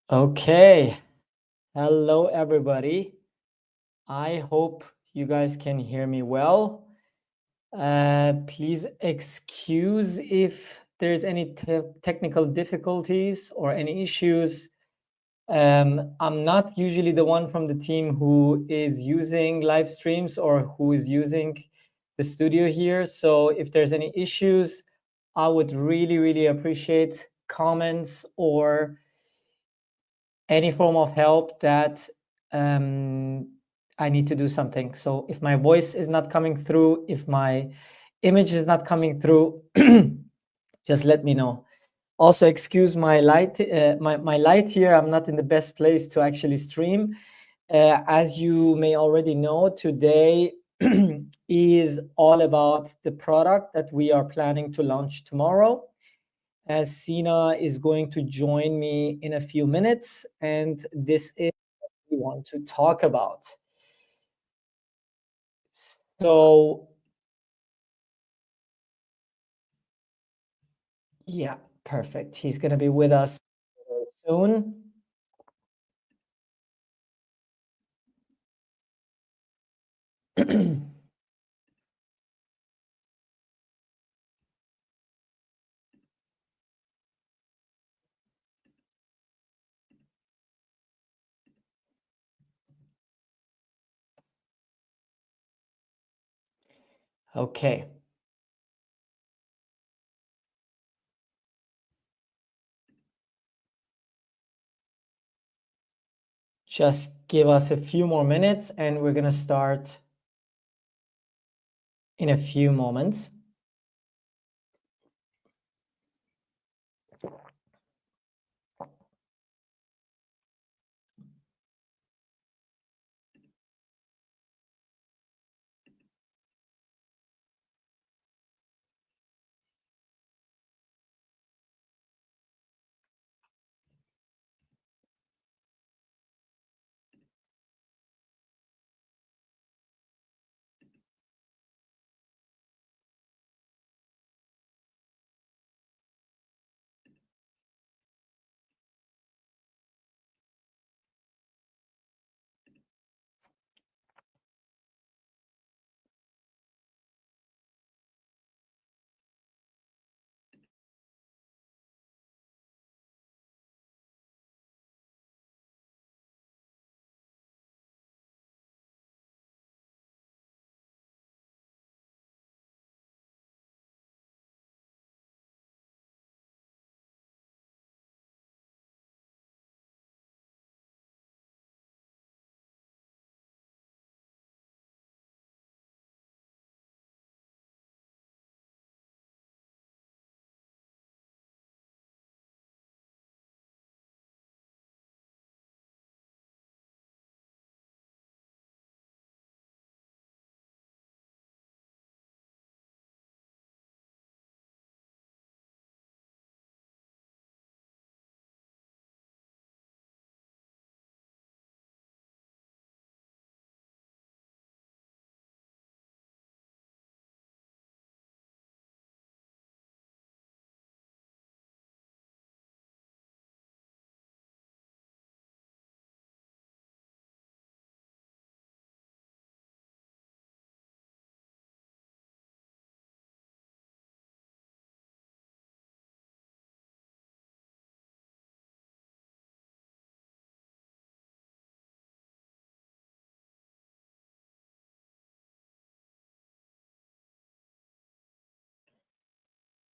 Okay. Hello, everybody. I hope you guys can hear me well. Please excuse if there's any technical difficulties or any issues. I'm not usually the one from the team who is using live streams or who is using the studio here. So if there's any issues, I would really appreciate comments or any form of help that I need to do something. So if my voice is not coming through, if my image is not coming through, just let me know. Also, excuse my light, my light here. I'm not in the best place to actually stream. As you may already know, today is all about the product that we are planning to launch tomorrow, as Cena is going to join me in a few minutes, and this is what we want to talk about. So, yeah, perfect. He's going to be with us soon. Okay. Just give us a few more minutes and we're going to start in a few moments.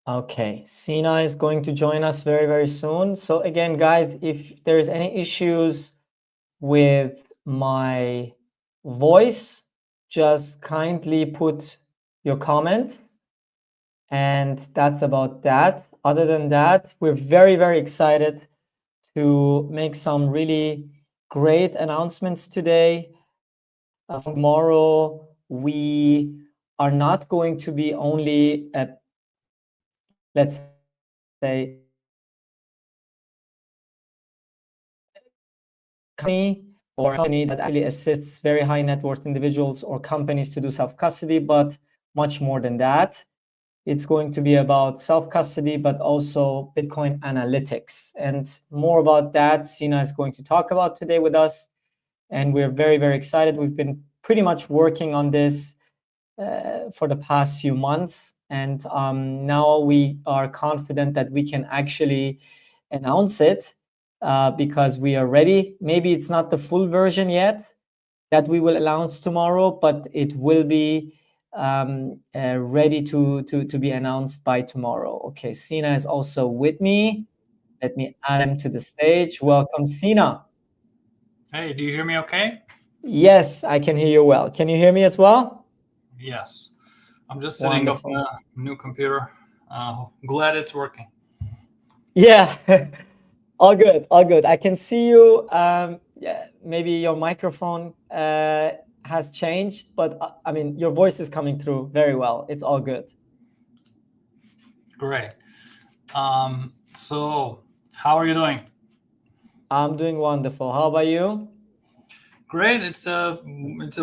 Okay, Sina is going to join us very soon. So again, guys, if there's any issues with my voice, just kindly put your comment, and that's about that. Other than that, we're very excited to make some really great announcements today. Tomorrow, we are not going to be only a, let's say, company or a company that actually assists very high net worth individuals or companies to do self custody, but much more than that. It's going to be about self-custody, but also Bitcoin analytics. And more about that, Cena is going to talk about today with us. And we're very, very excited. We've been pretty much working on this for the past few months. And now we are confident that we can actually announce it because we are ready. Maybe it's not the full version yet that we will announce tomorrow, but it will be ready to be announced by tomorrow. Okay, Cena is also with me. Let me add him to the stage. Welcome, Cena. Hey, do you hear me okay? Yes, I can hear you well. Can you hear me as well? Yes. I'm just setting up Wonderful. a new computer. Glad it's working. Yeah, all good, all good. I can see you. Yeah, maybe your microphone has changed, but I mean, your voice is coming through very well. It's all good. Great. So, how are you doing? I'm doing wonderful. How about you? Great. It's a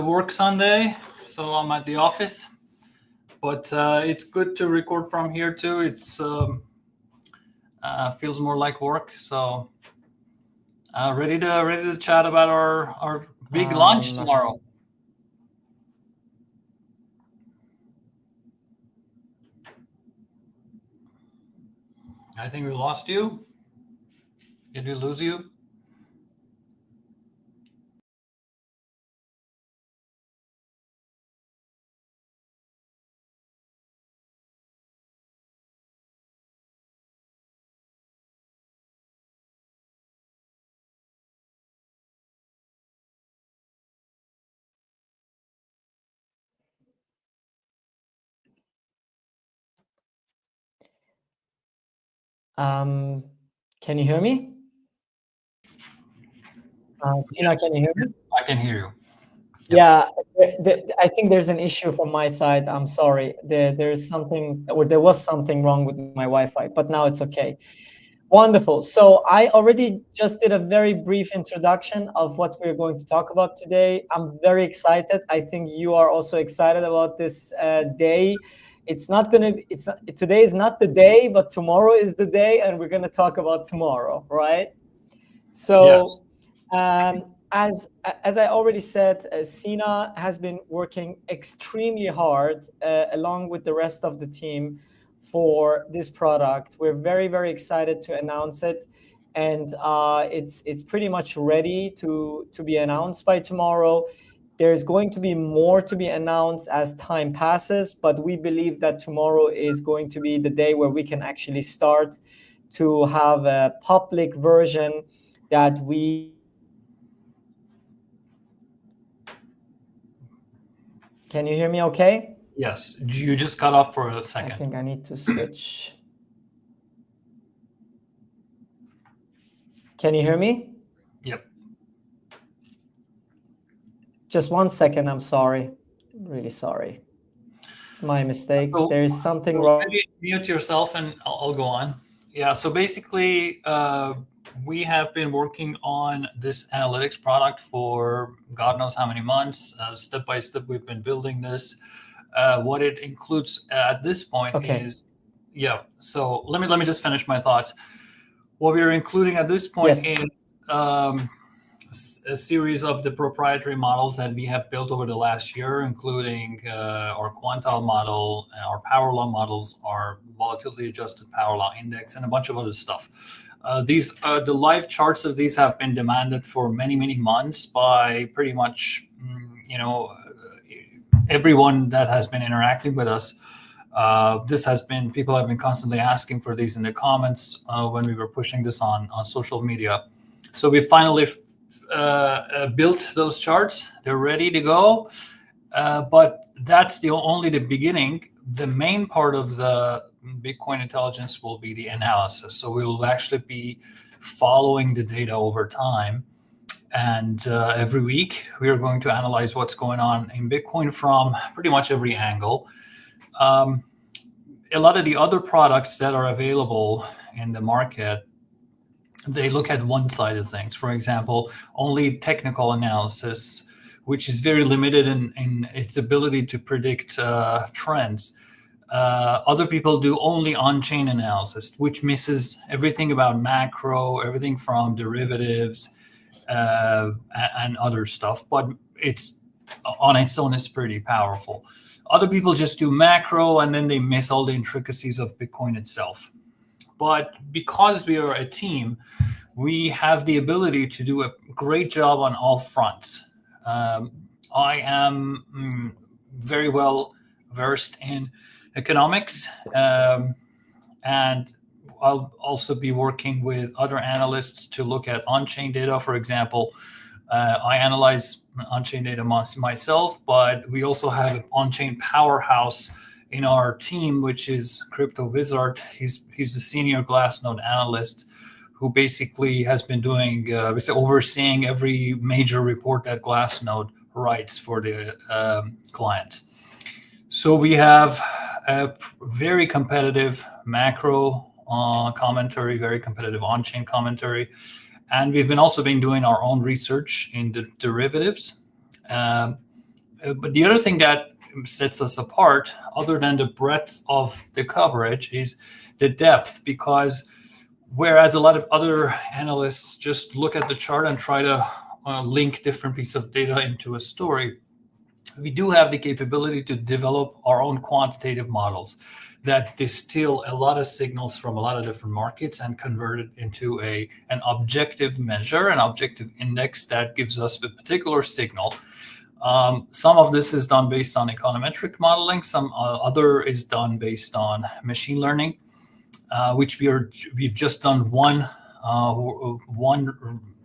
work Sunday, so I'm at the office. But it's good to record from here too. It's feels more like work. So ready to chat about our big launch Um, tomorrow. I think we lost you. Did we lose you? um, can you hear me? Sina, Yes, can you hear me? I can hear you. Yep. Yeah, I think there's an issue from my side. I'm sorry. There's something, or there was something wrong with my Wi-Fi, but now it's okay. Wonderful. So I already just did a very brief introduction of what we're going to talk about today. I'm very excited. I think you are also excited about this day. It's not going to, it's not, today is not the day, but tomorrow is the day, and we're going to talk about tomorrow, right? Yes. So, as I already said, Sina has been working extremely hard along with the rest of the team for this product. We're very, very excited to announce it, and it's pretty much ready to be announced by tomorrow. There's going to be more to be announced as time passes, but we believe that tomorrow is going to be the day where we can actually start to have a public version that we can you hear me okay? Yes. You just cut off for a I second. think I need to switch. Can you hear me? Yep. Just one second, I'm sorry. I'm really sorry. It's my mistake. So, There is something so wrong. maybe mute yourself and I'll go on. Yeah. So basically, we have been working on this analytics product for God knows how many months. Step by step, we've been building this. What it includes at this point Okay. is, yeah. So let me just finish my thoughts. What we are including at this point Yes. is um, a series of the proprietary models that we have built over the last year, including our quantile model, our power law models, our volatility adjusted power law index, and a bunch of other stuff. These the live charts of these have been demanded for many months by pretty much everyone that has been interacting with us. This has been people have been constantly asking for these in the comments when we were pushing this on social media. So we finally built those charts. They're ready to go, but that's only the beginning. The main part of the Bitcoin intelligence will be the analysis. So we will actually be following the data over time. And every week, we are going to analyze what's going on in Bitcoin from pretty much every angle. Um, a lot of the other products that are available in the market, they look at one side of things. For example, only technical analysis, which is very limited in its ability to predict trends. Other people do only on-chain analysis, which misses everything about macro, everything from derivatives and other stuff. But it's on its own is pretty powerful. Other people just do macro, and then they miss all the intricacies of Bitcoin itself. But because we are a team, we have the ability to do a great job on all fronts. I am very well versed in economics, and I'll also be working with other analysts to look at on-chain data. For example, I analyze on-chain data myself, but we also have an on-chain powerhouse in our team, which is Crypto Wizard. He's a senior Glassnode analyst who basically has been doing overseeing every major report that Glassnode writes for the client. So we have a very competitive macro commentary, very competitive on-chain commentary, and we've been also been doing our own research in the derivatives. But the other thing that sets us apart, other than the breadth of the coverage, is the depth, because whereas a lot of other analysts just look at the chart and try to link different pieces of data into a story, we do have the capability to develop our own quantitative models that distill a lot of signals from a lot of different markets and convert it into an objective measure, an objective index that gives us a particular signal. Some of this is done based on econometric modeling. Some other is done based on machine learning, which we've just done one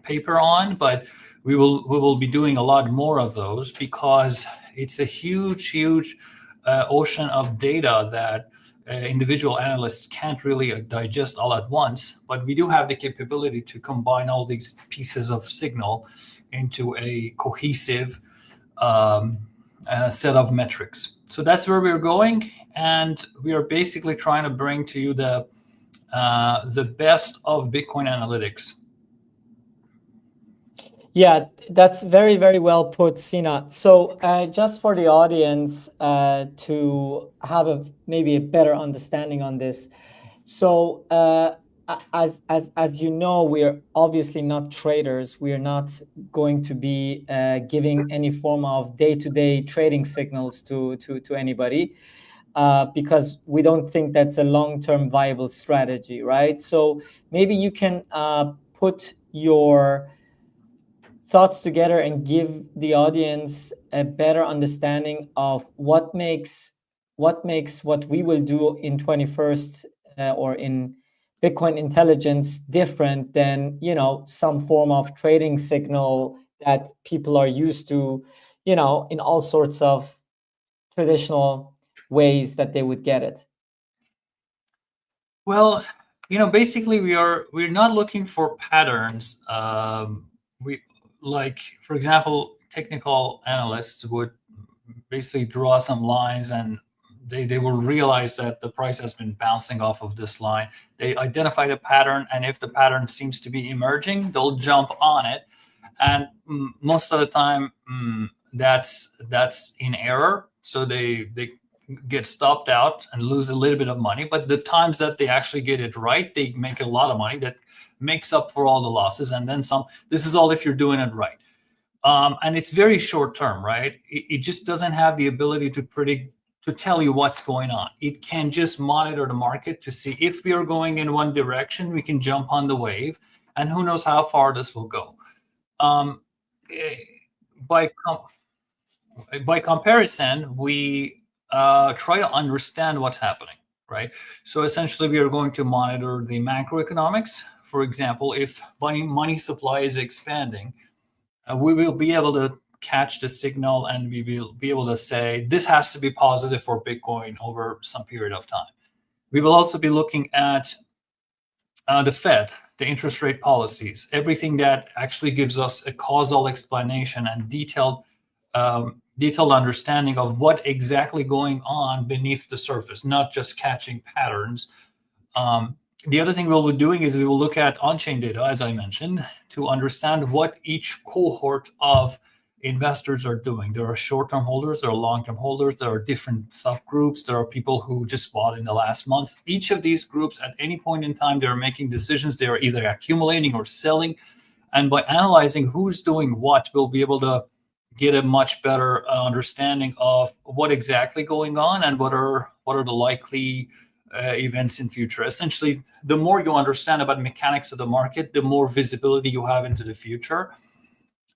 paper on, but we will be doing a lot more of those, because it's a huge ocean of data that individual analysts can't really digest all at once. But we do have the capability to combine all these pieces of signal into a cohesive set of metrics. So that's where we're going, and we are basically trying to bring to you the best of Bitcoin analytics. Yeah, that's very, very well put, Cena. So just for the audience to have maybe a better understanding on this. So as you know, we are obviously not traders. We are not going to be giving any form of day-to-day trading signals to anybody, because we don't think that's a long-term viable strategy, right? So maybe you can put your thoughts together and give the audience a better understanding of what makes what we will do in 21st or in Bitcoin intelligence different than, some form of trading signal that people are used to, in all sorts of traditional ways that they would get it. Well, basically we're not looking for patterns. For example, technical analysts would basically draw some lines, and they will realize that the price has been bouncing off of this line. They identify the pattern, and if the pattern seems to be emerging, they'll jump on it. And most of the time, that's in error. So they get stopped out and lose a little bit of money. But the times that they actually get it right, they make a lot of money that makes up for all the losses, and then some. This is all if you're doing it right. And it's very short term, right? It just doesn't have the ability to predict, to tell you what's going on. It can just monitor the market to see if we are going in one direction, we can jump on the wave, and who knows how far this will go. By comparison, we try to understand what's happening, right? So essentially, we are going to monitor the macroeconomics. For example, if money supply is expanding, we will be able to catch the signal, and we will be able to say this has to be positive for Bitcoin over some period of time. We will also be looking at the Fed, the interest rate policies, everything that actually gives us a causal explanation and detailed understanding of what exactly going on beneath the surface, not just catching patterns. The other thing we'll be doing is we will look at on-chain data, as I mentioned, to understand what each cohort of investors are doing. There are short-term holders, there are long-term holders, there are different subgroups, there are people who just bought in the last month. Each of these groups, at any point in time, they're making decisions. They are either accumulating or selling. And by analyzing who's doing what, we'll be able to get a much better understanding of what exactly going on and what are the likely events in future. Essentially, the more you understand about mechanics of the market, the more visibility you have into the future.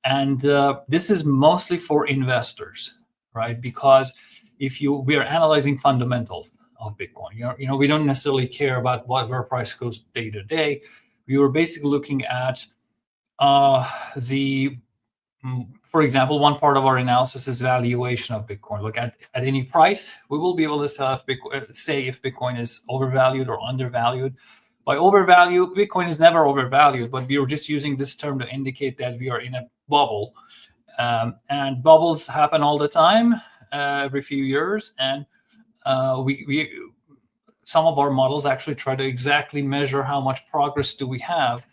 And this is mostly for investors, right? Because we are analyzing fundamentals of Bitcoin. We don't necessarily care about where price goes day to day. We were basically looking at for example, one part of our analysis is valuation of Bitcoin. Look at any price, we will be able to say if Bitcoin is overvalued or undervalued. By overvalue, Bitcoin is never overvalued, but we were just using this term to indicate that we are in a bubble. And bubbles happen all the time, every few years. And some of our models actually try to exactly measure how much progress do we have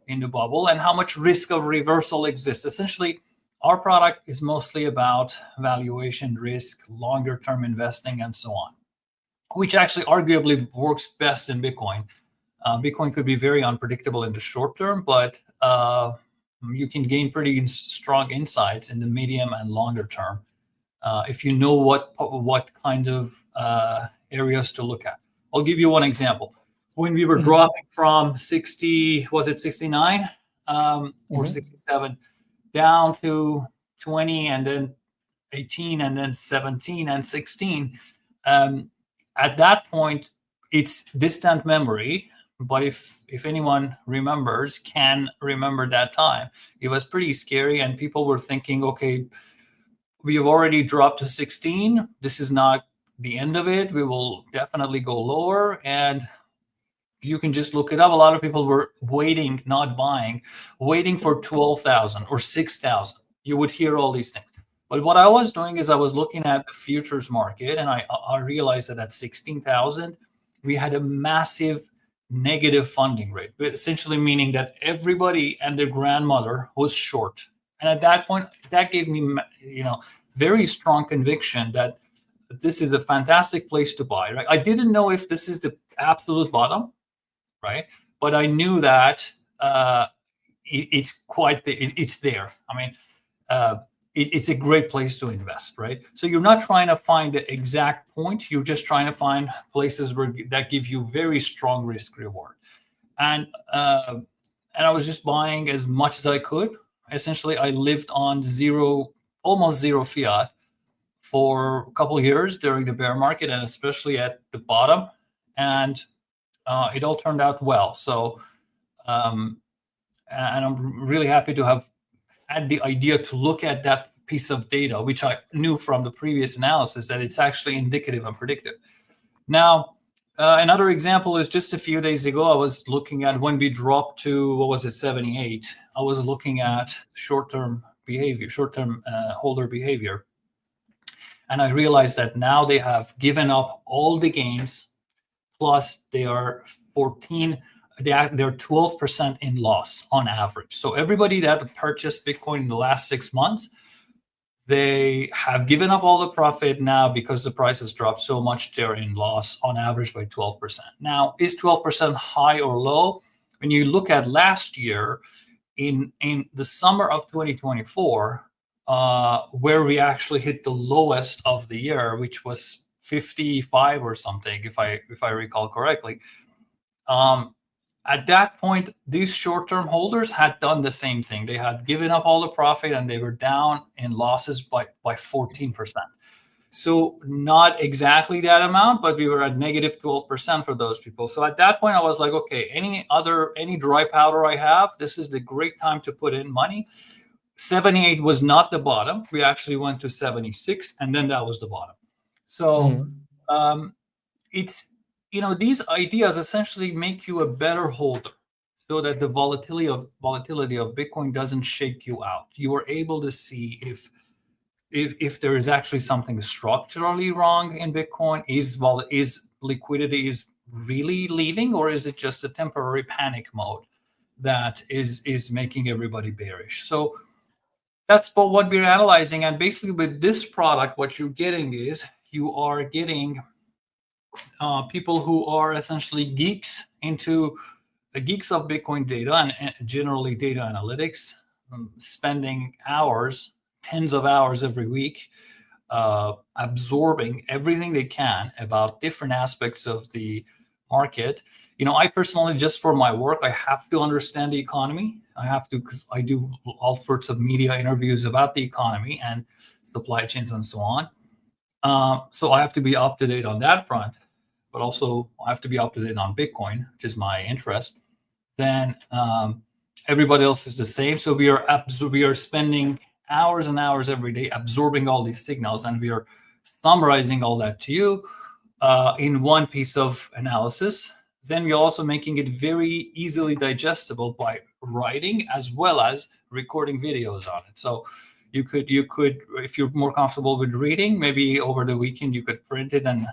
in the bubble and how much risk of reversal exists. Essentially, our product is mostly about valuation, risk, longer term investing, and so on, which actually arguably works best in Bitcoin. Bitcoin could be very unpredictable in the short term, but you can gain pretty strong insights in the medium and longer term if you know what kind of areas to look at. I'll give you one example. When we were dropping from 60, was it 69 or 67, down to 20 and then 18 and then 17 and 16, at that point, it's distant memory. But if anyone can remember that time, it was pretty scary. And people were thinking, okay, we have already dropped to 16. This is not the end of it. We will definitely go lower. And you can just look it up. A lot of people were waiting, not buying, waiting for 12,000 or 6,000. You would hear all these things. But what I was doing is I was looking at the futures market, and I realized that at 16,000, we had a massive negative funding rate, but essentially meaning that everybody and their grandmother was short. And at that point, that gave me, very strong conviction that this is a fantastic place to buy. Right? I didn't know if this is the absolute bottom, right? But I knew that it's there. I mean, it's a great place to invest, right? So you're not trying to find the exact point. You're just trying to find places that give you very strong risk reward. And I was just buying as much as I could. Essentially, I lived on almost zero fiat for a couple of years during the bear market, and especially at the bottom. And it all turned out well. So, and I'm really happy to have had the idea to look at that piece of data, which I knew from the previous analysis that it's actually indicative and predictive. Now, another example is just a few days ago, I was looking at when we dropped to, 78. I was looking at short-term holder behavior. And I realized that now they have given up all the gains, plus they are 12% in loss on average. So everybody that purchased Bitcoin in the last 6 months, they have given up all the profit now because the price has dropped so much. They're in loss on average by 12%. Now, is 12% high or low? When you look at last year, in the summer of 2024, where we actually hit the lowest of the year, which was 55 or something, if I recall correctly. At that point, these short-term holders had done the same thing. They had given up all the profit and they were down in losses by 14%. So not exactly that amount, but we were at negative 12% for those people. So at that point, I was like, okay, any dry powder I have, this is the great time to put in money. 78 was not the bottom. We actually went to 76, and then that was the bottom. So it's, these ideas essentially make you a better holder so that the volatility of Bitcoin doesn't shake you out. You are able to see if there is actually something structurally wrong in Bitcoin. Is liquidity is really leaving, or is it just a temporary panic mode that is making everybody bearish? So that's what we're analyzing. And basically, with this product, what you're getting is you are getting people who are essentially geeks into the geeks of Bitcoin data and generally data analytics, spending hours, tens of hours every week, absorbing everything they can about different aspects of the market. I personally, just for my work, I have to understand the economy. I have to, because I do all sorts of media interviews about the economy and supply chains and so on. So I have to be up to date on that front, but also I have to be up to date on Bitcoin, which is my interest. Then everybody else is the same. So we are spending hours and hours every day absorbing all these signals, and we are summarizing all that to you in one piece of analysis. Then we're also making it very easily digestible by writing as well as recording videos on it. So you could, if you're more comfortable with reading, maybe over the weekend you could print it and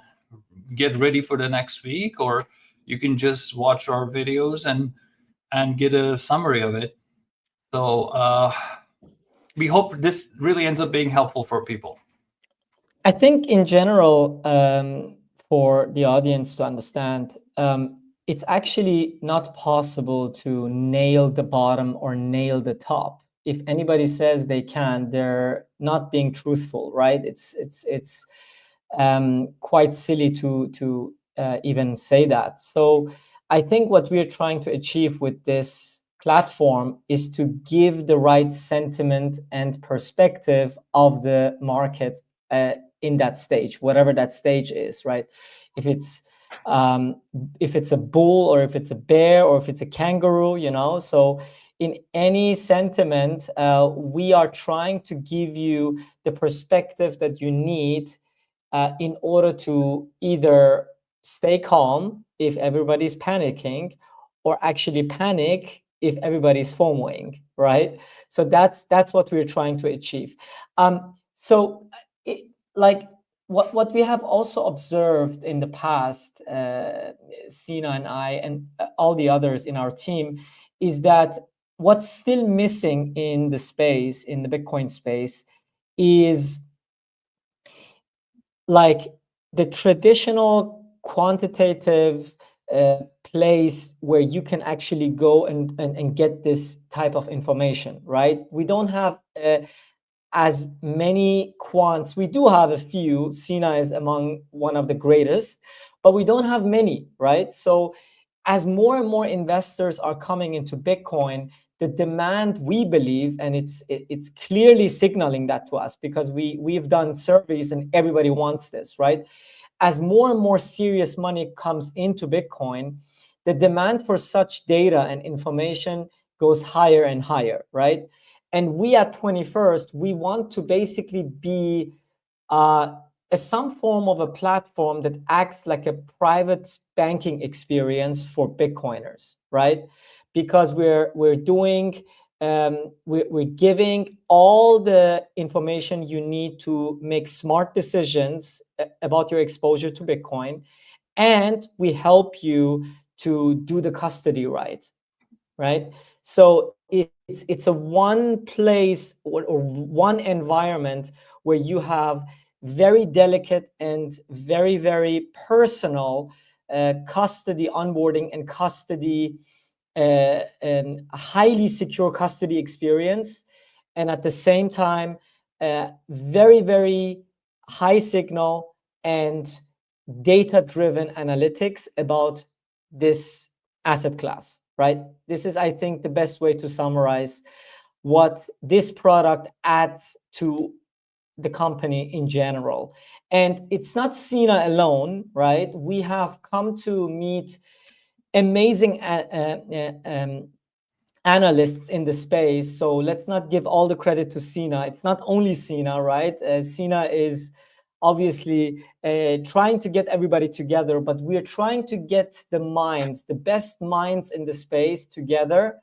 get ready for the next week, or you can just watch our videos and get a summary of it. So we hope this really ends up being helpful for people. I think in general, for the audience to understand, it's actually not possible to nail the bottom or nail the top. If anybody says they can, they're not being truthful, right? It's quite silly to even say that. So I think what we're trying to achieve with this platform is to give the right sentiment and perspective of the market in that stage, whatever that stage is, right? If it's a bull, or if it's a bear, or if it's a kangaroo, So in any sentiment, we are trying to give you the perspective that you need in order to either stay calm if everybody's panicking, or actually panic if everybody's FOMOing, right? So that's what we're trying to achieve. Like what we have also observed in the past, Cena and I and all the others in our team, is that what's still missing in the space, in the Bitcoin space, is like the traditional quantitative place where you can actually go and get this type of information, right? We don't have as many quants. We do have a few. Cena is among one of the greatest, but we don't have many, right? So as more and more investors are coming into Bitcoin, the demand, we believe, and it's clearly signaling that to us, because we've done surveys and everybody wants this, right? As more and more serious money comes into Bitcoin, the demand for such data and information goes higher and higher, right? And we at 21st, we want to basically be some form of a platform that acts like a private banking experience for Bitcoiners, right? Because we're giving all the information you need to make smart decisions about your exposure to Bitcoin, and we help you to do the custody right? So it's a one place or one environment where you have very delicate and very, very personal custody onboarding and custody, highly secure custody experience, and at the same time, very, very high signal and data-driven analytics about this asset class, right? This is, I think, the best way to summarize what this product adds to the company in general. And it's not Cena alone, right? We have come to meet amazing analysts in the space. So let's not give all the credit to Cena. It's not only Cena, right? Cena is obviously trying to get everybody together, but we're trying to get the best minds in the space together.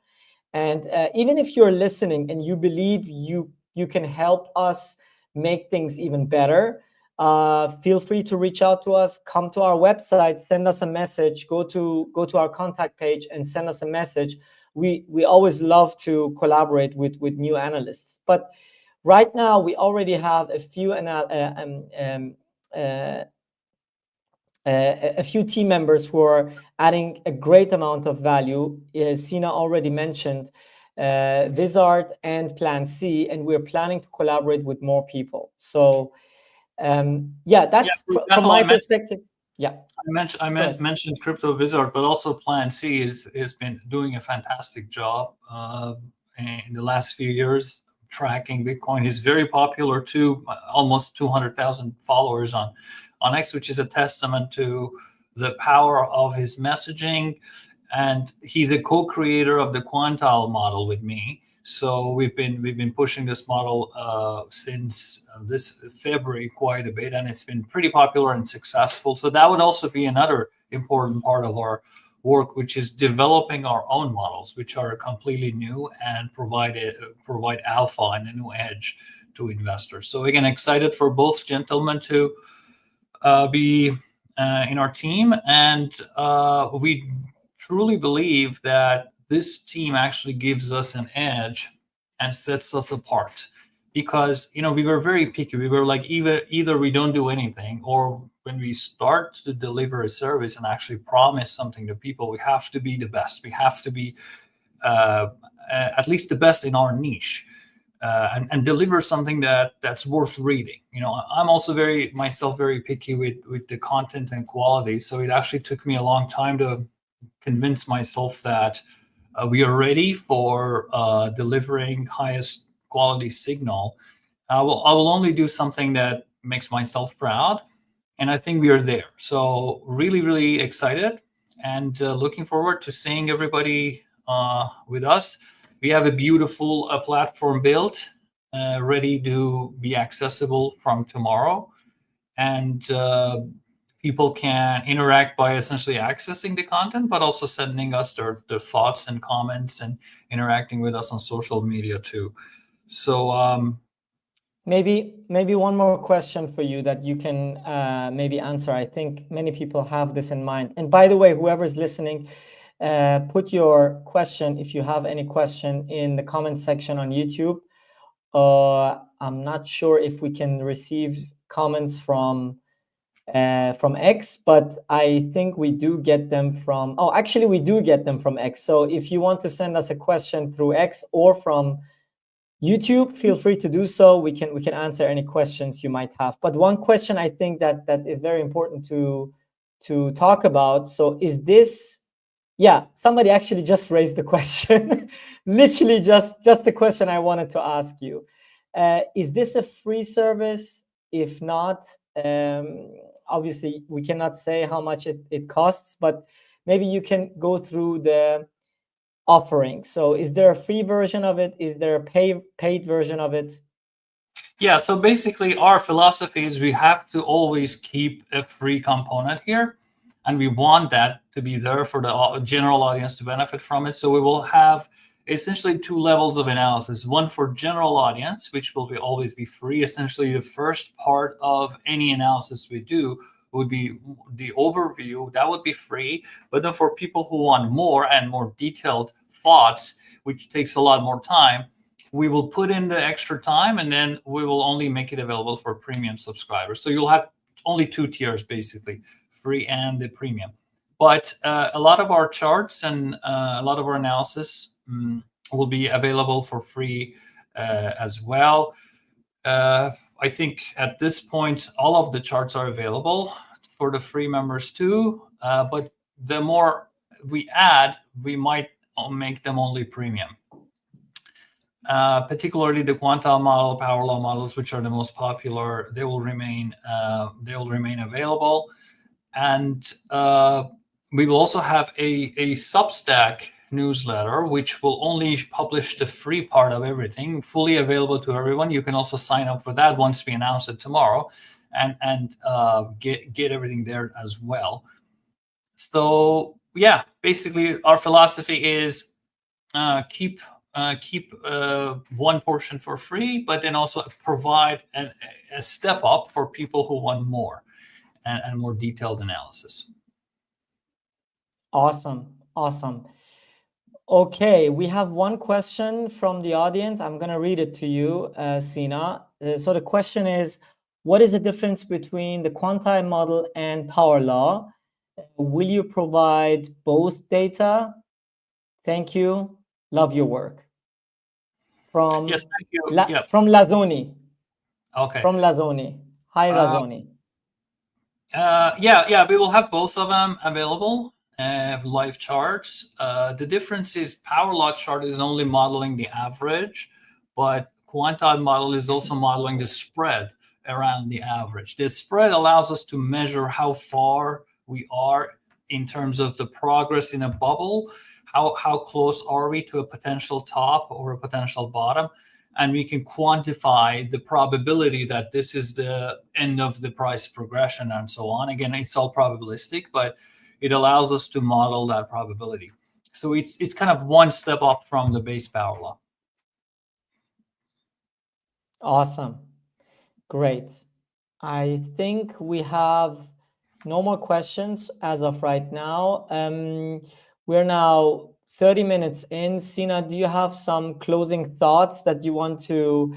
And even if you're listening and you believe you can help us make things even better, feel free to reach out to us. Come to our website, send us a message. Go to our contact page and send us a message. We always love to collaborate with new analysts. But Right now, we already have a few uh, a few team members who are adding a great amount of value. Cena already mentioned Wizard and Plan C, and we're planning to collaborate with more people. So yeah, Yeah, that's for from example, my perspective. Yeah, go ahead. mentioned Crypto Wizard, but also Plan C is been doing a fantastic job in the last few years tracking Bitcoin. He's very popular too, almost 200,000 followers on X, which is a testament to the power of his messaging. And he's a co-creator of the Quantile model with me. So we've been pushing this model since this February quite a bit, and it's been pretty popular and successful. So that would also be another important part of our work, which is developing our own models, which are completely new and provide alpha and a new edge to investors. So again, excited for both gentlemen to be in our team, and we truly believe that this team actually gives us an edge and sets us apart, because we were very picky. We were like, either we don't do anything, or when we start to deliver a service and actually promise something to people, we have to be the best. We have to be at least the best in our niche, and deliver something that's worth reading. I'm also very picky with the content and quality. So it actually took me a long time to convince myself that we are ready for delivering highest quality signal. I will only do something that makes myself proud, and I think we are there. So really, really excited, and looking forward to seeing everybody with us. We have a beautiful platform built, ready to be accessible from tomorrow, and people can interact by essentially accessing the content, but also sending us their thoughts and comments, and interacting with us on social media too. So Maybe one more question for you that you can maybe answer. I think many people have this in mind. And by the way, whoever's listening, put your question, if you have any question, in the comment section on YouTube. I'm not sure if we can receive comments from X, but I think we do get them from. Oh, actually, we do get them from X. So if you want to send us a question through X or from YouTube, feel free to do so. We can answer any questions you might have. But one question I think that is very important to talk about. So is this? Yeah, somebody actually just raised the question. Literally just the question I wanted to ask you. Is this a free service? If not, obviously we cannot say how much it costs, but maybe you can go through the offering. So is there a free version of it? Is there a paid version of it? yeah, so basically our philosophy is we have to always keep a free component here, and we want that to be there for the general audience to benefit from it. So we will have essentially two levels of analysis: one for general audience, which will always be free. Essentially, the first part of any analysis we do would be the overview. That would be free. But then for people who want more and more detailed thoughts, which takes a lot more time, we will put in the extra time, and then we will only make it available for premium subscribers. So you'll have only two tiers, basically, free and the premium. But a lot of our charts and a lot of our analysis will be available for free as well. I think at this point, all of the charts are available for the free members too. But the more we add, we might make them only premium. Particularly the quantile model, power law models, which are the most popular, they will remain available. And we will also have a Substack newsletter, which will only publish the free part of everything, fully available to everyone. You can also sign up for that once we announce it tomorrow, and get everything there as well. So yeah, basically our philosophy is keep one portion for free, but then also provide a step up for people who want more and more detailed analysis. Awesome. Okay, we have one question from the audience. I'm going to read it to you, Cena. So the question is, what is the difference between the quantile model and power law? Will you provide both data? Thank you. Love your work. Yes, From thank you. Yeah. from Lazoni. Okay. From Lazoni. Hi, Uh, Lazoni. yeah, we will have both of them available, live charts. The difference is power law chart is only modeling the average, but quantile model is also modeling the spread around the average. The spread allows us to measure how far we are in terms of the progress in a bubble, how close are we to a potential top or a potential bottom, and we can quantify the probability that this is the end of the price progression and so on. Again, it's all probabilistic, but it allows us to model that probability. So it's kind of one step up from the base power law. Awesome. Great. I think we have no more questions as of right now. We're now 30 minutes in. Cena, do you have some closing thoughts that you want to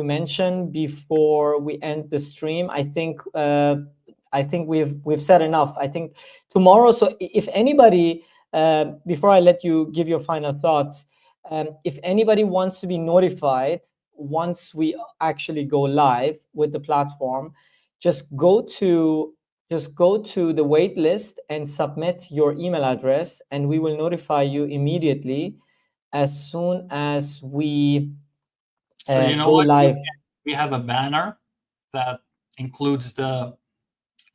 mention before we end the stream? I think we've said enough. I think tomorrow. So if anybody, before I let you give your final thoughts, if anybody wants to be notified once we actually go live with the platform, just go to the wait list and submit your email address, and we will notify you immediately as soon as we So you know go what? live. We have a banner that includes the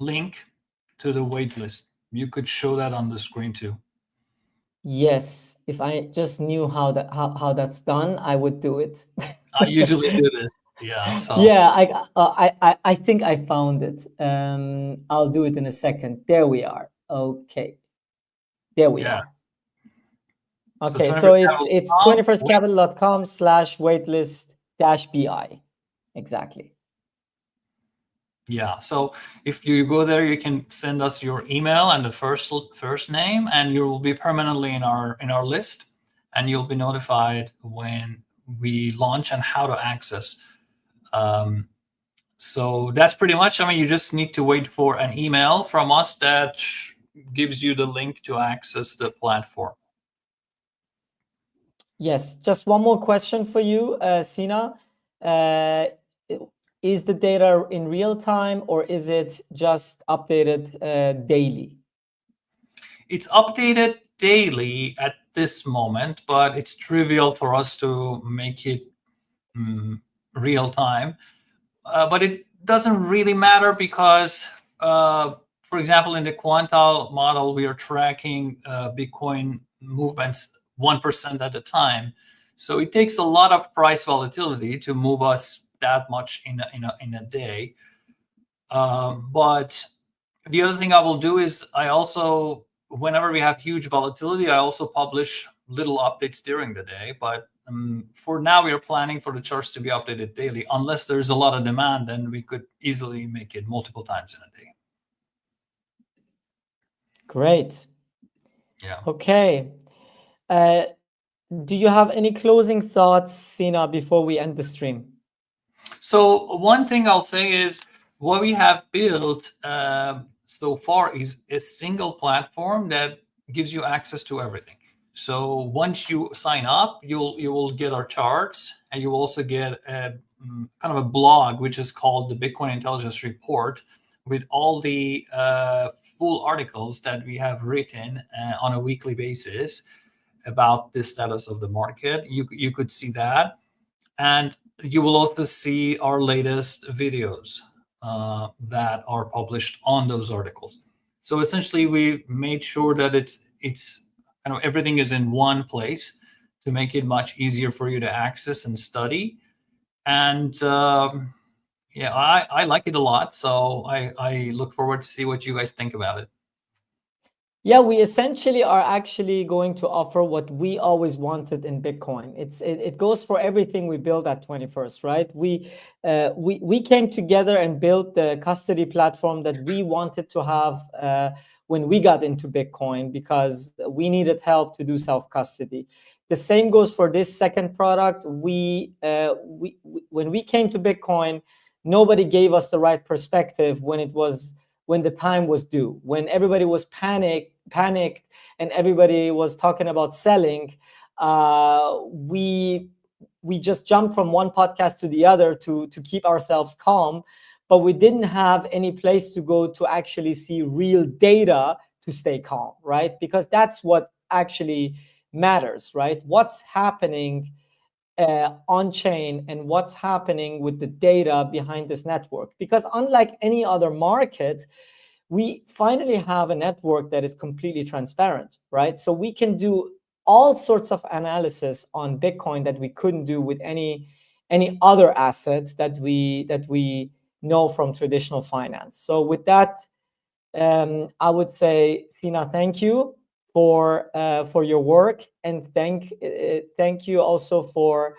link to the waitlist. You could show that on the screen too. Yes, if I just knew how that's done, I would do it. I usually do this. Yeah. So Yeah, I think I found it. I'll do it in a second. There we are. Okay, there we yeah. are. So Okay, so it's 21stcapital.com. 21stcapital.com/waitlist-bi. Exactly. Yeah. So if you go there, you can send us your email and the first name, and you will be permanently in our list, and you'll be notified when we launch and how to access. So that's pretty much. I mean, you just need to wait for an email from us that gives you the link to access the platform. Yes, just one more question for you, Cena. Is the data in real time, or is it just updated daily? It's updated daily at this moment, but it's trivial for us to make it real time. But it doesn't really matter because, for example, in the quantile model, we are tracking Bitcoin movements 1% at a time. So it takes a lot of price volatility to move us that much in a day. But the other thing I will do is I also, whenever we have huge volatility, I also publish little updates during the day. But for now, we are planning for the charts to be updated daily. Unless there's a lot of demand, then we could easily make it multiple times in a day. Great. Yeah. Okay. Do you have any closing thoughts, Cena, before we end the stream? So one thing I'll say is what we have built so far is a single platform that gives you access to everything. So once you sign up, you will get our charts, and you will also get a kind of a blog, which is called the Bitcoin Intelligence Report, with all the full articles that we have written on a weekly basis about the status of the market. You could see that, and you will also see our latest videos that are published on those articles. So essentially, we made sure that it's kind of everything is in one place to make it much easier for you to access and study. And yeah, I like it a lot. So I look forward to see what you guys think about it. Yeah, we essentially are actually going to offer what we always wanted in Bitcoin. It goes for everything we built at 21st, right? We came together and built the custody platform that we wanted to have when we got into Bitcoin because we needed help to do self-custody. The same goes for this second product. When we came to Bitcoin, nobody gave us the right perspective when the time was due, when everybody was panicked and everybody was talking about selling. We just jumped from one podcast to the other to keep ourselves calm, but we didn't have any place to go to actually see real data to stay calm, right? Because that's what actually matters, right? What's happening on chain and what's happening with the data behind this network. Because unlike any other market, we finally have a network that is completely transparent, right? So we can do all sorts of analysis on Bitcoin that we couldn't do with any other assets that we know from traditional finance. So with that, I would say, Cena, thank you for your work, and thank you also for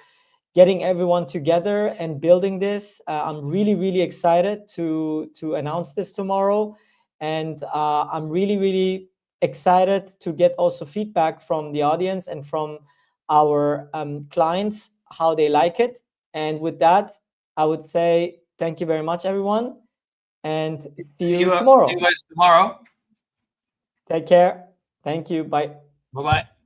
getting everyone together and building this. I'm really excited to announce this tomorrow, and I'm really excited to get also feedback from the audience and from our clients how they like it. And with that, I would say thank you very much, everyone, and see See you you, tomorrow. see you guys tomorrow. Take care. Thank you. Bye. Bye bye.